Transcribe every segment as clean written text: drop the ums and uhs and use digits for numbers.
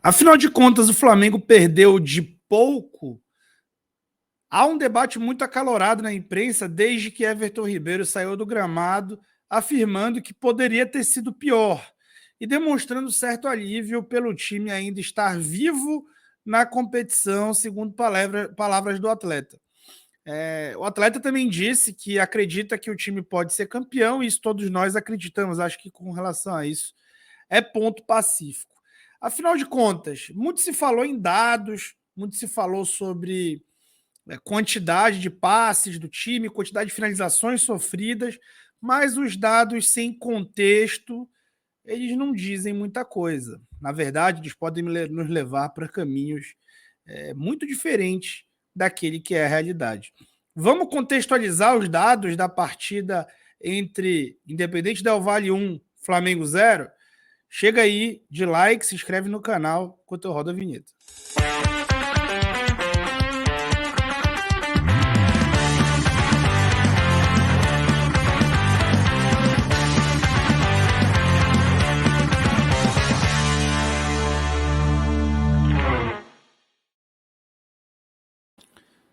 Afinal de contas, o Flamengo perdeu de pouco. Há um debate muito acalorado na imprensa desde que Everton Ribeiro saiu do gramado, afirmando que poderia ter sido pior e demonstrando certo alívio pelo time ainda estar vivo na competição, segundo palavras do atleta. O atleta também disse que acredita que o time pode ser campeão, e isso todos nós acreditamos. Acho que com relação a isso é ponto pacífico. Afinal de contas, muito se falou em dados, muito se falou sobre quantidade de passes do time, quantidade de finalizações sofridas, mas os dados sem contexto, eles não dizem muita coisa. Na verdade, eles podem nos levar para caminhos muito diferentes daquele que é a realidade. Vamos contextualizar os dados da partida entre Independente Del Valle 1, Flamengo 0? Chega aí de like, se inscreve no canal enquanto eu rodo a vinheta.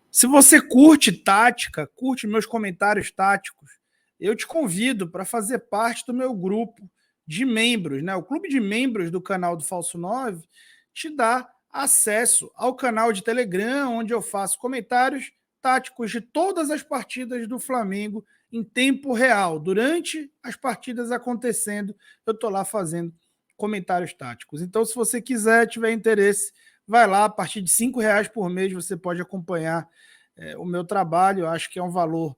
Se você curte tática, curte meus comentários táticos, eu te convido para fazer parte do meu grupo de membros, né? O clube de membros do canal do Falso 9 te dá acesso ao canal de Telegram, onde eu faço comentários táticos de todas as partidas do Flamengo em tempo real. Durante as partidas acontecendo, eu estou lá fazendo comentários táticos. Então, se você quiser, tiver interesse, vai lá, a partir de R$ 5 por mês você pode acompanhar o meu trabalho. Eu acho que é um valor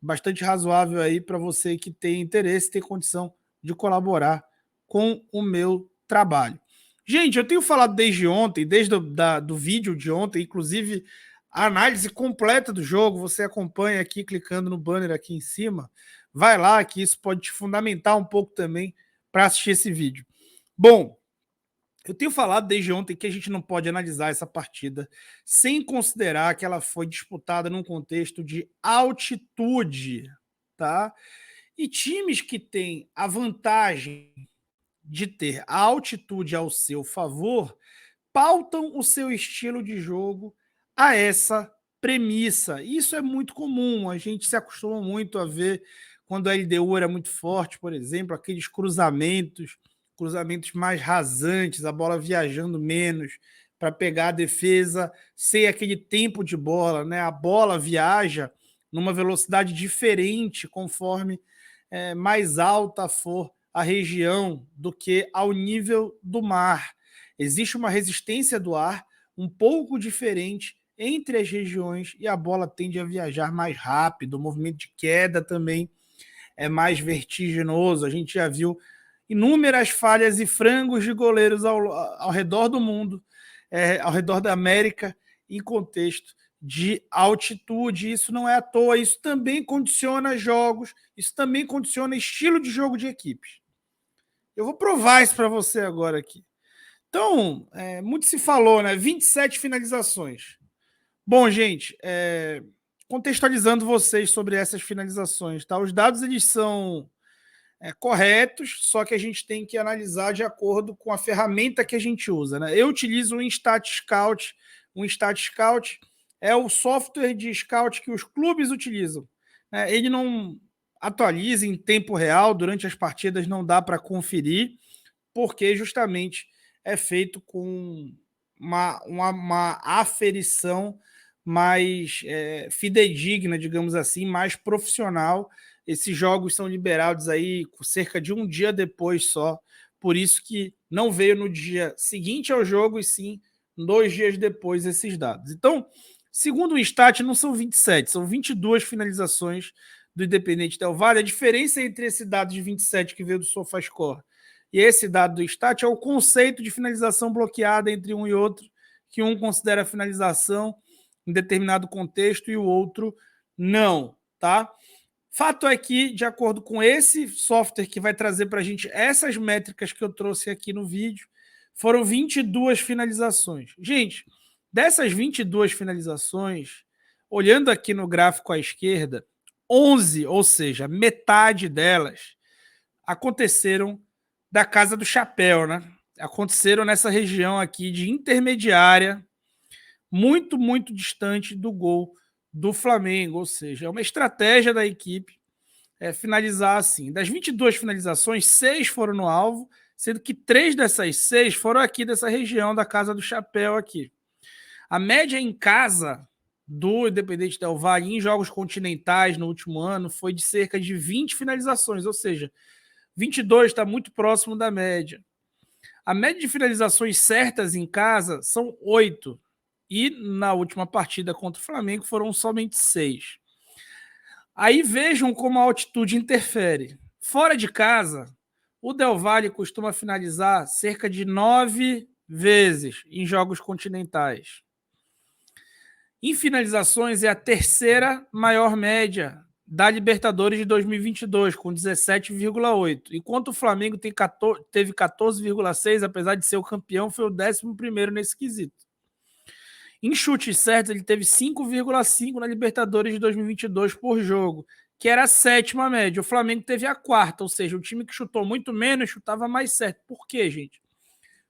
bastante razoável aí para você que tem interesse, tem condição de colaborar com o meu trabalho. Gente, eu tenho falado desde ontem, desde do vídeo de ontem, inclusive a análise completa do jogo, você acompanha aqui clicando no banner aqui em cima. Vai lá que isso pode te fundamentar um pouco também para assistir esse vídeo. Bom, eu tenho falado desde ontem que a gente não pode analisar essa partida sem considerar que ela foi disputada num contexto de altitude, tá? E times que têm a vantagem de ter a altitude ao seu favor pautam o seu estilo de jogo a essa premissa. Isso é muito comum, a gente se acostuma muito a ver quando a LDU era muito forte, por exemplo, aqueles cruzamentos mais rasantes, a bola viajando menos para pegar a defesa sem aquele tempo de bola, né? A bola viaja numa velocidade diferente conforme mais alta for a região do que ao nível do mar. Existe uma resistência do ar um pouco diferente entre as regiões e a bola tende a viajar mais rápido, o movimento de queda também é mais vertiginoso. A gente já viu inúmeras falhas e frangos de goleiros ao redor do mundo, ao redor da América, em contexto de altitude. Isso não é à toa, isso também condiciona jogos, isso também condiciona estilo de jogo de equipes. Eu vou provar isso para você agora aqui. Então, muito se falou, né? 27 finalizações. Bom, gente, contextualizando vocês sobre essas finalizações, tá? Os dados eles são corretos, só que a gente tem que analisar de acordo com a ferramenta que a gente usa, né? Eu utilizo o StatScout. O StatScout é o software de scout que os clubes utilizam, né? Ele não atualiza em tempo real, durante as partidas não dá para conferir, porque justamente é feito com uma aferição mais fidedigna, digamos assim, mais profissional. Esses jogos são liberados aí cerca de um dia depois só, por isso que não veio no dia seguinte ao jogo, e sim 2 dias depois esses dados. Então, segundo o Stat, não são 27, são 22 finalizações do Independente Del Valle. A diferença entre esse dado de 27 que veio do SofaScore e esse dado do Stat é o conceito de finalização bloqueada entre um e outro, que um considera finalização em determinado contexto e o outro não, tá? Fato é que, de acordo com esse software que vai trazer para a gente essas métricas que eu trouxe aqui no vídeo, foram 22 finalizações. Gente, dessas 22 finalizações, olhando aqui no gráfico à esquerda, 11, ou seja, metade delas, aconteceram da Casa do Chapéu, né? aconteceram nessa região aqui de intermediária, muito, muito distante do gol do Flamengo, ou seja, é uma estratégia da equipe finalizar assim. Das 22 finalizações, 6 foram no alvo, sendo que 3 dessas 6 foram aqui dessa região da Casa do Chapéu aqui. A média em casa do Independente Del Valle em jogos continentais no último ano foi de cerca de 20 finalizações, ou seja, 22 está muito próximo da média. A média de finalizações certas em casa são 8. E na última partida contra o Flamengo foram somente 6. Aí vejam como a altitude interfere. Fora de casa, o Del Valle costuma finalizar cerca de 9 vezes em jogos continentais. Em finalizações, é a terceira maior média da Libertadores de 2022, com 17,8. Enquanto o Flamengo teve 14,6, apesar de ser o campeão, foi o 11º nesse quesito. Em chutes certos, ele teve 5,5 na Libertadores de 2022 por jogo, que era a 7ª média. O Flamengo teve a 4ª, ou seja, o time que chutou muito menos chutava mais certo. Por quê, gente?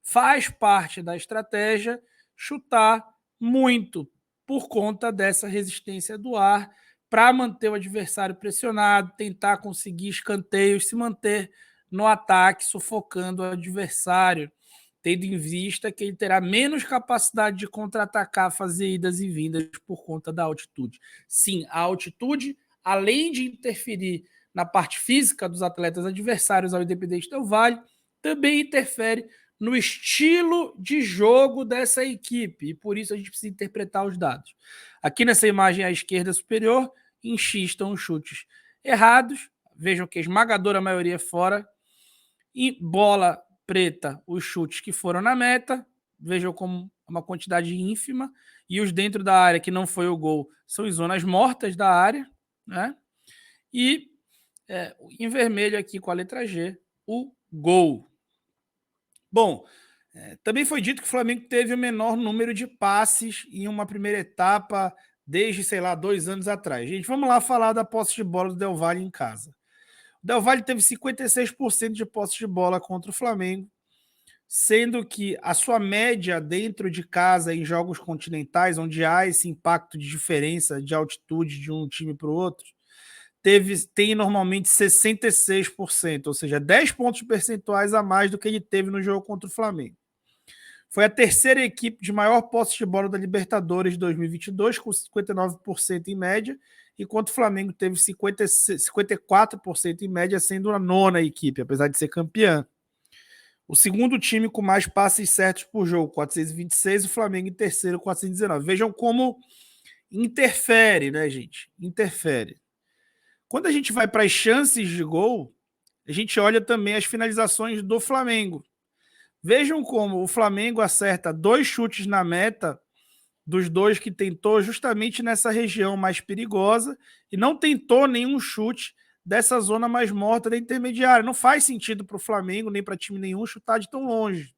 Faz parte da estratégia chutar muito por conta dessa resistência do ar para manter o adversário pressionado, tentar conseguir escanteios, se manter no ataque, sufocando o adversário, tendo em vista que ele terá menos capacidade de contra-atacar, fazer idas e vindas por conta da altitude. Sim, a altitude, além de interferir na parte física dos atletas adversários ao Independente Del Valle, também interfere no estilo de jogo dessa equipe, e por isso a gente precisa interpretar os dados. Aqui nessa imagem à esquerda superior, em X estão os chutes errados, vejam que a esmagadora maioria é fora, e bola preta, os chutes que foram na meta, vejam como uma quantidade ínfima, e os dentro da área que não foi o gol são as zonas mortas da área, né? E em vermelho aqui com a letra G, o gol. Bom, também foi dito que o Flamengo teve o menor número de passes em uma primeira etapa desde, 2 anos atrás. Gente, vamos lá falar da posse de bola do Del Valle em casa. O Del Valle teve 56% de posse de bola contra o Flamengo, sendo que a sua média dentro de casa em jogos continentais, onde há esse impacto de diferença de altitude de um time para o outro, tem normalmente 66%, ou seja, 10 pontos percentuais a mais do que ele teve no jogo contra o Flamengo. Foi a terceira equipe de maior posse de bola da Libertadores de 2022, com 59% em média, enquanto o Flamengo teve 54% em média, sendo a 9ª equipe, apesar de ser campeã. O segundo time com mais passes certos por jogo, 426, o Flamengo em terceiro, 419. Vejam como interfere, né, gente? Interfere. Quando a gente vai para as chances de gol, a gente olha também as finalizações do Flamengo. Vejam como o Flamengo acerta 2 chutes na meta dos 2 que tentou justamente nessa região mais perigosa e não tentou nenhum chute dessa zona mais morta da intermediária. Não faz sentido para o Flamengo, nem para time nenhum, chutar de tão longe.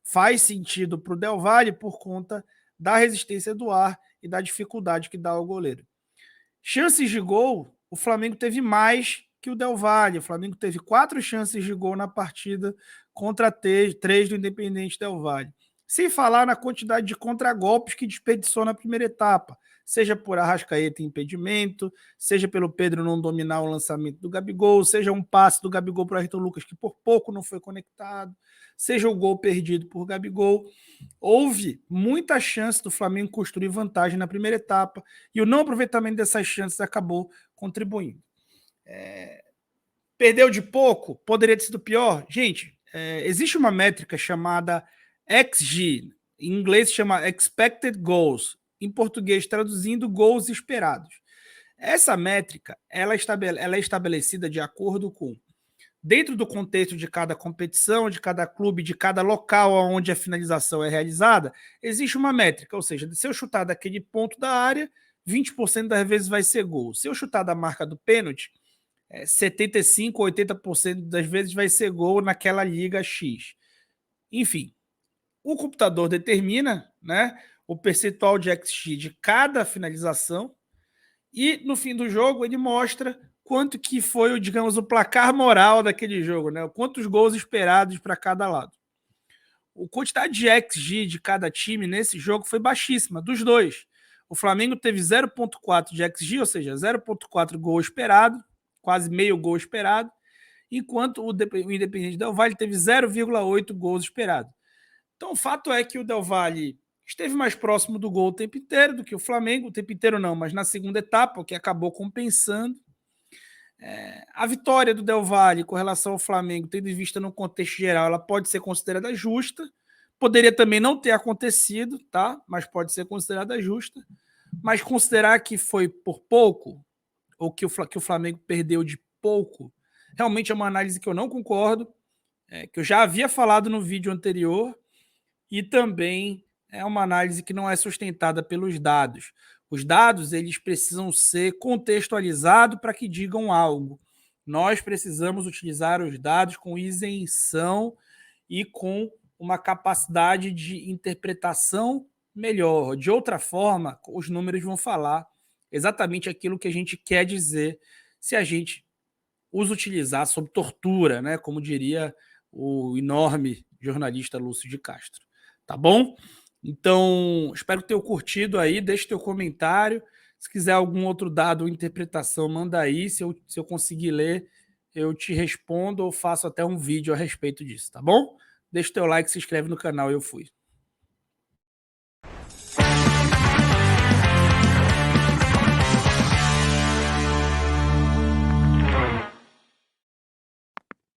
Faz sentido para o Del Valle por conta da resistência do ar e da dificuldade que dá ao goleiro. Chances de gol, o Flamengo teve mais que o Del Valle. O Flamengo teve 4 chances de gol na partida contra 3 do Independente Del Valle. Sem falar na quantidade de contragolpes que desperdiçou na primeira etapa, seja por Arrascaeta em impedimento, seja pelo Pedro não dominar o lançamento do Gabigol, seja um passe do Gabigol para o Ayrton Lucas que por pouco não foi conectado, seja o gol perdido por Gabigol. Houve muita chance do Flamengo construir vantagem na primeira etapa e o não aproveitamento dessas chances acabou contribuindo. Perdeu de pouco? Poderia ter sido pior? Gente, existe uma métrica chamada XG, em inglês chama Expected Goals, em português traduzindo gols esperados. Essa métrica ela é estabelecida de acordo com, dentro do contexto de cada competição, de cada clube, de cada local onde a finalização é realizada, existe uma métrica, ou seja, se eu chutar daquele ponto da área, 20% das vezes vai ser gol. Se eu chutar da marca do pênalti, 75% ou 80% das vezes vai ser gol naquela liga X. Enfim, o computador determina, né, o percentual de XG de cada finalização e no fim do jogo ele mostra quanto que foi, digamos, o placar moral daquele jogo, né? Quantos gols esperados para cada lado. a quantidade de XG de cada time nesse jogo foi baixíssima, dos dois. O Flamengo teve 0,4 de XG, ou seja, 0,4 gol esperado, quase meio gol esperado, enquanto o Independente Del Valle teve 0,8 gols esperados. Então, o fato é que o Del Valle esteve mais próximo do gol o tempo inteiro do que o Flamengo, o tempo inteiro não, mas na segunda etapa, o que acabou compensando. A vitória do Del Valle com relação ao Flamengo, tendo em vista no contexto geral, ela pode ser considerada justa. Poderia também não ter acontecido, tá? Mas pode ser considerada justa. Mas considerar que foi por pouco, ou que o Flamengo perdeu de pouco, realmente é uma análise que eu não concordo, que eu já havia falado no vídeo anterior, e também é uma análise que não é sustentada pelos dados. Os dados, eles precisam ser contextualizados para que digam algo. Nós precisamos utilizar os dados com isenção e com uma capacidade de interpretação melhor. De outra forma, os números vão falar exatamente aquilo que a gente quer dizer se a gente os utilizar sob tortura, né? Como diria o enorme jornalista Lúcio de Castro. Tá bom? Então, espero que tenham curtido aí, deixe teu comentário. Se quiser algum outro dado ou interpretação, manda aí. Se eu conseguir ler, eu te respondo ou faço até um vídeo a respeito disso, tá bom? Deixa teu like, se inscreve no canal e eu fui.